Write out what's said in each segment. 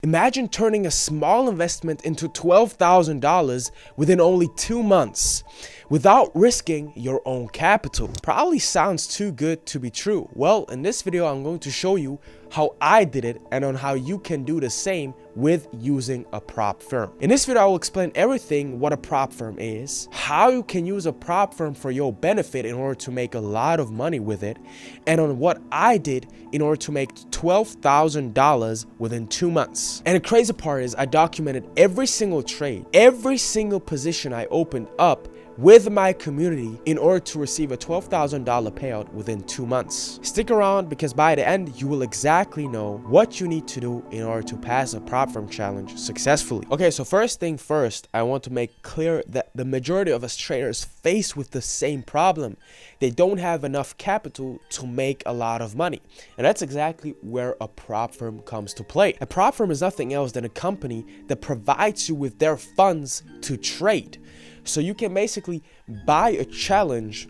Imagine turning a small investment into $12,000 within only 2 months without risking your own capital. Probably sounds too good to be true. Well, in this video, I'm going to show you how I did it and on how you can do the same with using a prop firm. In this video, I will explain everything what a prop firm is, how you can use a prop firm for your benefit in order to make a lot of money with it, and on what I did in order to make $12,000 within 2 months. And the crazy part is I documented every single trade, every single position I opened up with my community in order to receive a $12,000 payout within 2 months. Stick around because by the end, you will exactly know what you need to do in order to pass a prop firm challenge successfully. Okay, so first thing first, I want to make clear that the majority of us traders face with the same problem. They don't have enough capital to make a lot of money. And that's exactly where a prop firm comes to play. A prop firm is nothing else than a company that provides you with their funds to trade. So you can basically buy a challenge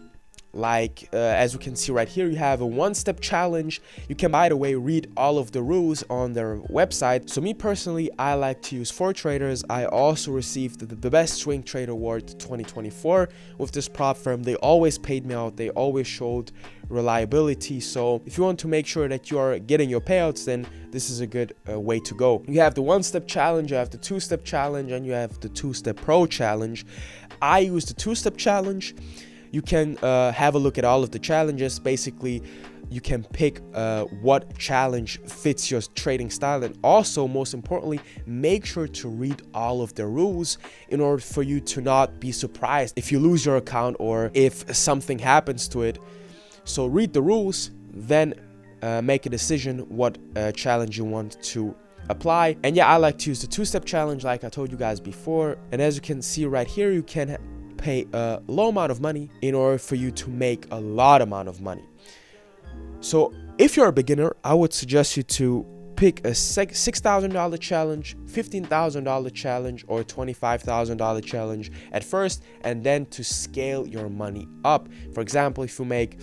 like as you can see right here, you have a one-step challenge. You can, by the way, read all of the rules on their website. So me personally, I like to use 4Traders. I also received the best swing trade award 2024 with this prop firm. They always paid me out. They always showed reliability. So if you want to make sure that you are getting your payouts, then this is a good way to go. You have the one-step challenge, you have the two-step challenge, and you have the two-step pro challenge. I use the two-step challenge. You can have a look at all of the challenges. Basically, you can pick what challenge fits your trading style, and also, most importantly, make sure to read all of the rules in order for you to not be surprised if you lose your account or if something happens to it. So read the rules, then make a decision what challenge you want to apply. And yeah, I like to use the two-step challenge like I told you guys before. And as you can see right here, you can pay a low amount of money in order for you to make a lot amount of money. So if you're a beginner, I would suggest you to pick a $6,000 challenge, $15,000 challenge, or $25,000 challenge at first, and then to scale your money up. For example, if you make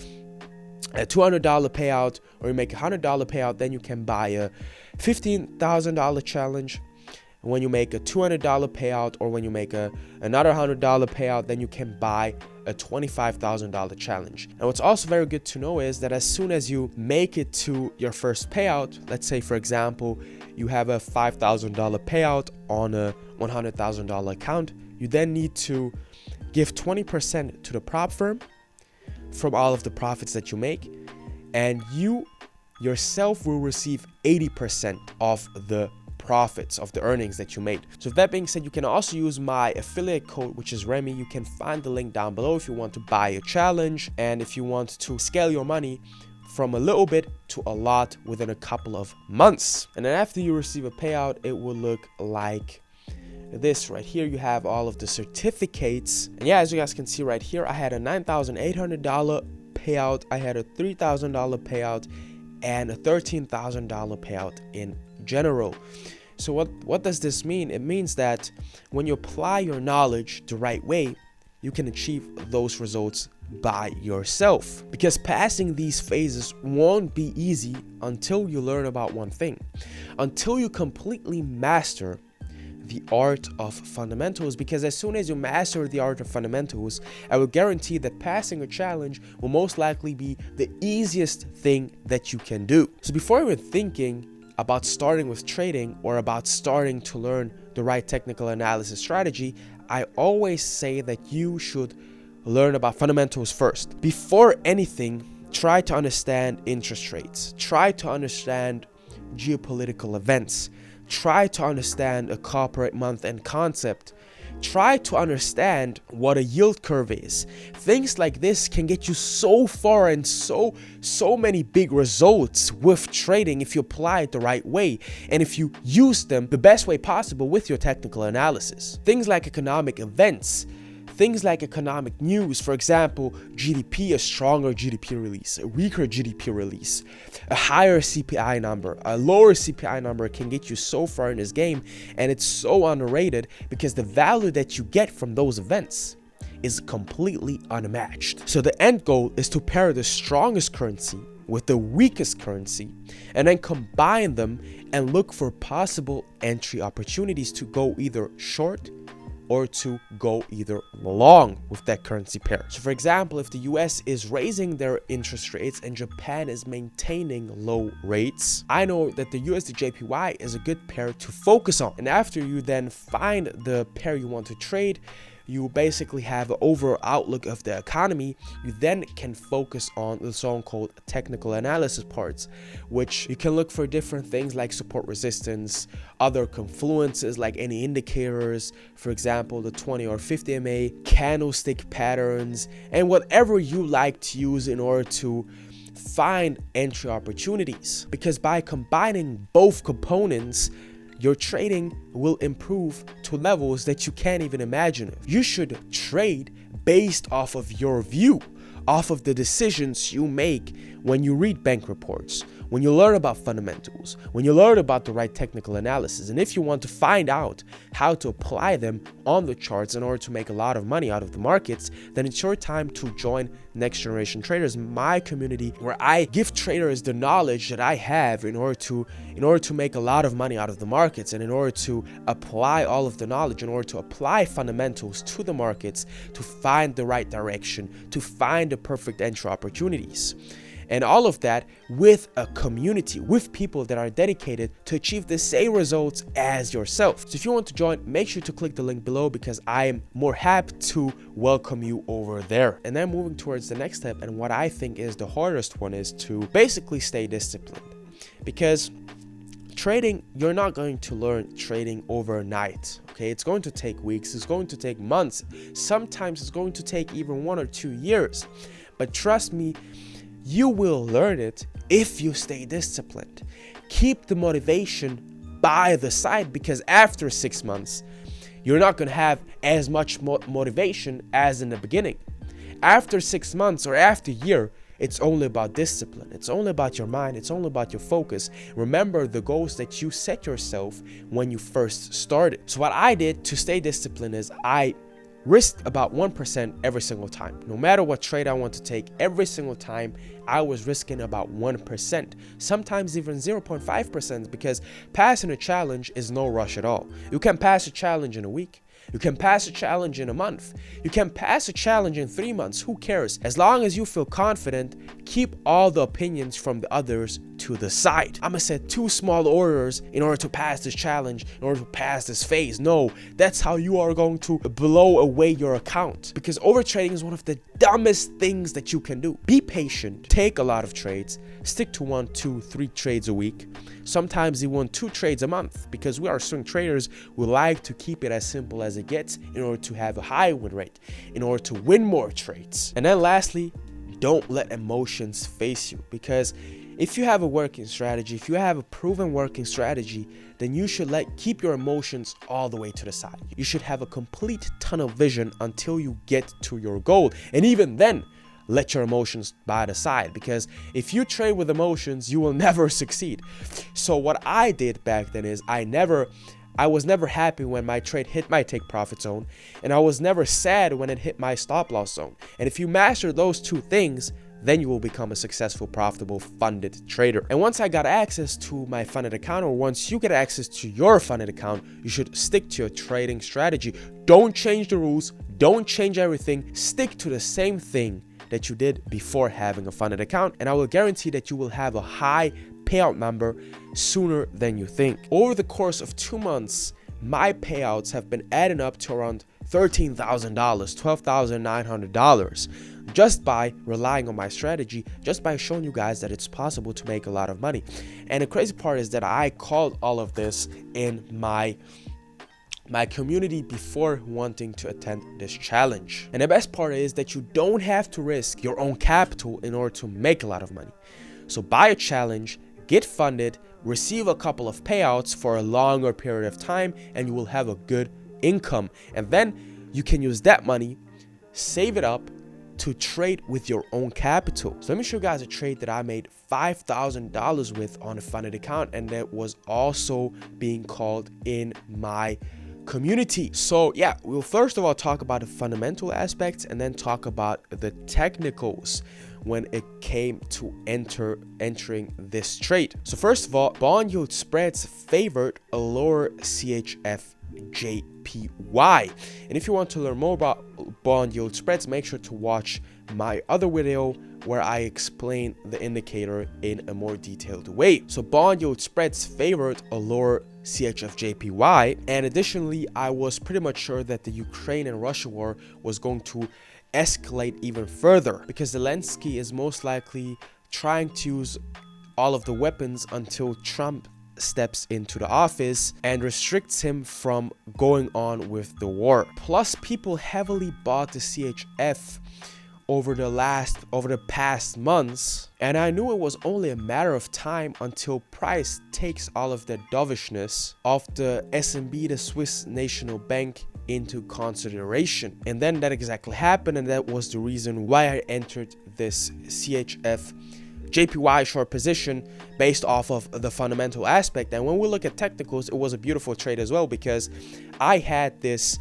a $200 payout or you make a $100 payout, then you can buy a $15,000 challenge. When you make a $200 payout, or when you make another $100 payout, then you can buy a $25,000 challenge. And what's also very good to know is that as soon as you make it to your first payout, let's say for example you have a $5,000 payout on a $100,000 account, you then need to give 20% to the prop firm from all of the profits that you make, and you yourself will receive 80% of the profits of the earnings that you made. So with that being said, you can also use my affiliate code, which is Remy. You can find the link down below if you want to buy a challenge and if you want to scale your money from a little bit to a lot within a couple of months. And then after you receive a payout, it will look like this right here. You have all of the certificates, and yeah, as you guys can see right here, I had a $9,800 payout, I had a $3,000 payout, and a $13,000 payout in general. So what does this mean? It means that when you apply your knowledge the right way, you can achieve those results by yourself. Because passing these phases won't be easy until you learn about one thing. Until you completely master the art of fundamentals, because as soon as you master the art of fundamentals, I will guarantee that passing a challenge will most likely be the easiest thing that you can do. So before even thinking about starting with trading or about starting to learn the right technical analysis strategy, I always say that you should learn about fundamentals first. Before anything, try to understand interest rates, try to understand geopolitical events, try to understand a corporate month-end concept, try to understand what a yield curve is. Things like this can get you so far and so many big results with trading if you apply it the right way and if you use them the best way possible with your technical analysis. Things like economic events, things like economic news, for example, GDP, a stronger GDP release, a weaker GDP release, a higher CPI number, a lower CPI number can get you so far in this game, and it's so underrated because the value that you get from those events is completely unmatched. So the end goal is to pair the strongest currency with the weakest currency and then combine them and look for possible entry opportunities to go either short or to go either long with that currency pair. So for example, if the US is raising their interest rates and Japan is maintaining low rates, I know that the USD JPY is a good pair to focus on. And after you then find the pair you want to trade, you basically have an overall outlook of the economy. You then can focus on the so-called technical analysis parts, which you can look for different things like support resistance, other confluences like any indicators, for example, the 20 or 50 MA, candlestick patterns, and whatever you like to use in order to find entry opportunities. Because by combining both components, your trading will improve to levels that you can't even imagine. You should trade based off of your view, off of the decisions you make when you read bank reports, when you learn about fundamentals, when you learn about the right technical analysis. And if you want to find out how to apply them on the charts in order to make a lot of money out of the markets, then it's your time to join Next Generation Traders, my community, where I give traders the knowledge that I have in order to make a lot of money out of the markets, and in order to apply all of the knowledge, in order to apply fundamentals to the markets, to find the right direction, to find the perfect entry opportunities. And all of that with a community, with people that are dedicated to achieve the same results as yourself. So if you want to join, make sure to click the link below, because I am more happy to welcome you over there. And then moving towards the next step, and what I think is the hardest one, is to basically stay disciplined. Because trading, you're not going to learn trading overnight. Okay, it's going to take weeks, it's going to take months, sometimes it's going to take even 1 or 2 years. But trust me, you will learn it if you stay disciplined. Keep the motivation by the side, because after 6 months, you're not going to have as much motivation as in the beginning. After 6 months or after a year, it's only about discipline. It's only about your mind. It's only about your focus. Remember the goals that you set yourself when you first started. So what I did to stay disciplined is I risked about 1% every single time. No matter what trade I want to take, every single time I was risking about 1%, sometimes even 0.5%, because passing a challenge is no rush at all. You can pass a challenge in a week. You can pass a challenge in a month. You can pass a challenge in 3 months. Who cares? As long as you feel confident, keep all the opinions from the others to the side. I'm gonna set 2 small orders in order to pass this challenge, in order to pass this phase. No, that's how you are going to blow away your account. Because overtrading is one of the dumbest things that you can do. Be patient, take a lot of trades, stick to 1, 2, 3 trades a week. Sometimes even 2 trades a month, because we are swing traders. We like to keep it as simple as it gets in order to have a high win rate, in order to win more trades. And then lastly, don't let emotions face you, because if you have a working strategy, if you have a proven working strategy, then you should keep your emotions all the way to the side. You should have a complete tunnel vision until you get to your goal. And even then, let your emotions by the side, because if you trade with emotions, you will never succeed. So what I did back then is I was never happy when my trade hit my take profit zone, and I was never sad when it hit my stop loss zone. And if you master those 2 things, then you will become a successful, profitable, funded trader. And once I got access to my funded account, or once you get access to your funded account, you should stick to your trading strategy. Don't change the rules. Don't change everything. Stick to the same thing that you did before having a funded account, and I will guarantee that you will have a high payout number sooner than you think. Over the course of 2 months, my payouts have been adding up to around $13,000, $12,900, just by relying on my strategy, just by showing you guys that it's possible to make a lot of money. And the crazy part is that I called all of this in my community before wanting to attend this challenge. And the best part is that you don't have to risk your own capital in order to make a lot of money. So buy a challenge, get funded, receive a couple of payouts for a longer period of time, and you will have a good income. And then you can use that money, save it up to trade with your own capital. So let me show you guys a trade that I made $5,000 with on a funded account, and that was also being called in my community. So yeah, we'll first of all talk about the fundamental aspects and then talk about the technicals. when it came to entering this trade. So first of all, bond yield spreads favored a lower CHF-JPY. And if you want to learn more about bond yield spreads, make sure to watch my other video where I explain the indicator in a more detailed way. So bond yield spreads favored a lower CHF-JPY, and additionally, I was pretty much sure that the Ukraine and Russia war was going to escalate even further, because Zelensky is most likely trying to use all of the weapons until Trump steps into the office and restricts him from going on with the war. Plus, people heavily bought the CHF over the past months, and I knew it was only a matter of time until price takes all of the dovishness of the SNB, the Swiss National Bank, into consideration. And then that exactly happened, and that was the reason why I entered this CHF JPY short position based off of the fundamental aspect. And when we look at technicals, it was a beautiful trade as well, because I had this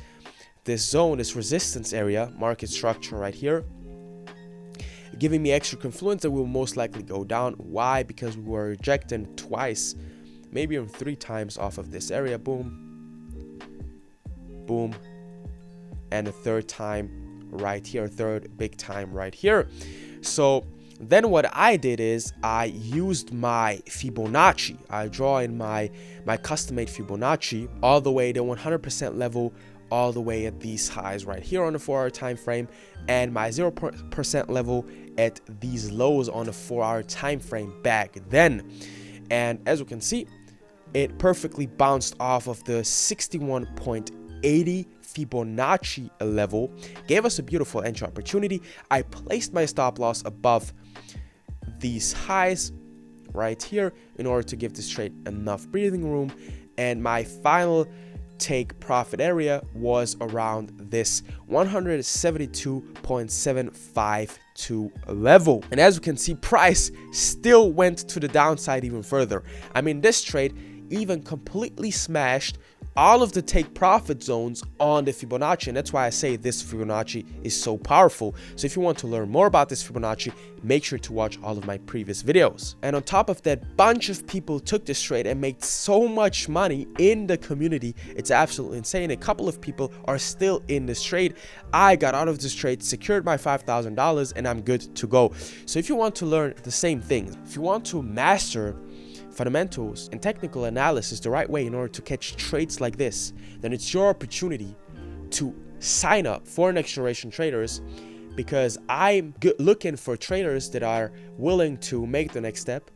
zone, this resistance area, market structure right here, giving me extra confluence that will most likely go down. Why? Because we were rejecting twice, maybe even 3 times off of this area. Boom, boom, and a third time right here, third big time right here. So then what I did is I used my Fibonacci. I draw in my custom-made Fibonacci all the way to 100% level, all the way at these highs right here on the 4-hour time frame, and my 0% level at these lows on the 4-hour time frame back then. And as you can see, it perfectly bounced off of the 61.80 Fibonacci level, gave us a beautiful entry opportunity. I placed my stop loss above these highs right here in order to give this trade enough breathing room, and my final take profit area was around this 172.752 level. And as you can see, price still went to the downside even further. I mean, this trade even completely smashed all of the take profit zones on the Fibonacci, and that's why I say this Fibonacci is so powerful. So if you want to learn more about this Fibonacci, make sure to watch all of my previous videos. And on top of that, bunch of people took this trade and made so much money in the community. It's absolutely insane. A couple of people are still in this trade. I got out of this trade, secured my $5,000, and I'm good to go. So if you want to learn the same thing, if you want to master fundamentals and technical analysis the right way in order to catch trades like this, then it's your opportunity to sign up for Next Generation Traders, because I'm looking for traders that are willing to make the next step.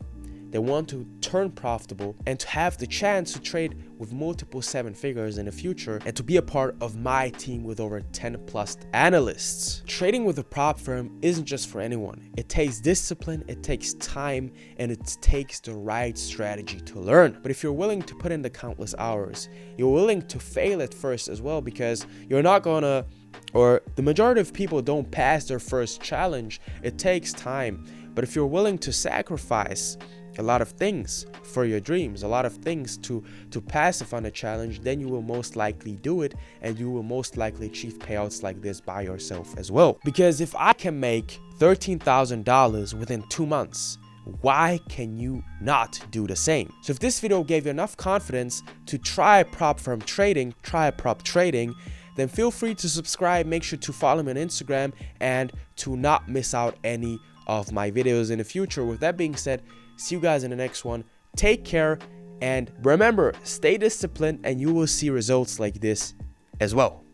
They want to turn profitable and to have the chance to trade with multiple 7 figures in the future, and to be a part of my team with over 10+ analysts. Trading with a prop firm isn't just for anyone. It takes discipline, it takes time, and it takes the right strategy to learn. But if you're willing to put in the countless hours, you're willing to fail at first as well, because you're not gonna, or the majority of people don't pass their first challenge. It takes time. But if you're willing to sacrifice a lot of things for your dreams, a lot of things to pass on a challenge, then you will most likely do it, and you will most likely achieve payouts like this by yourself as well. Because if I can make $13,000 within 2 months, why can you not do the same? So if this video gave you enough confidence to try prop firm trading, try prop trading, then feel free to subscribe. Make sure to follow me on Instagram and to not miss out any of my videos in the future. With that being said, see you guys in the next one. Take care, and remember, stay disciplined, and you will see results like this as well.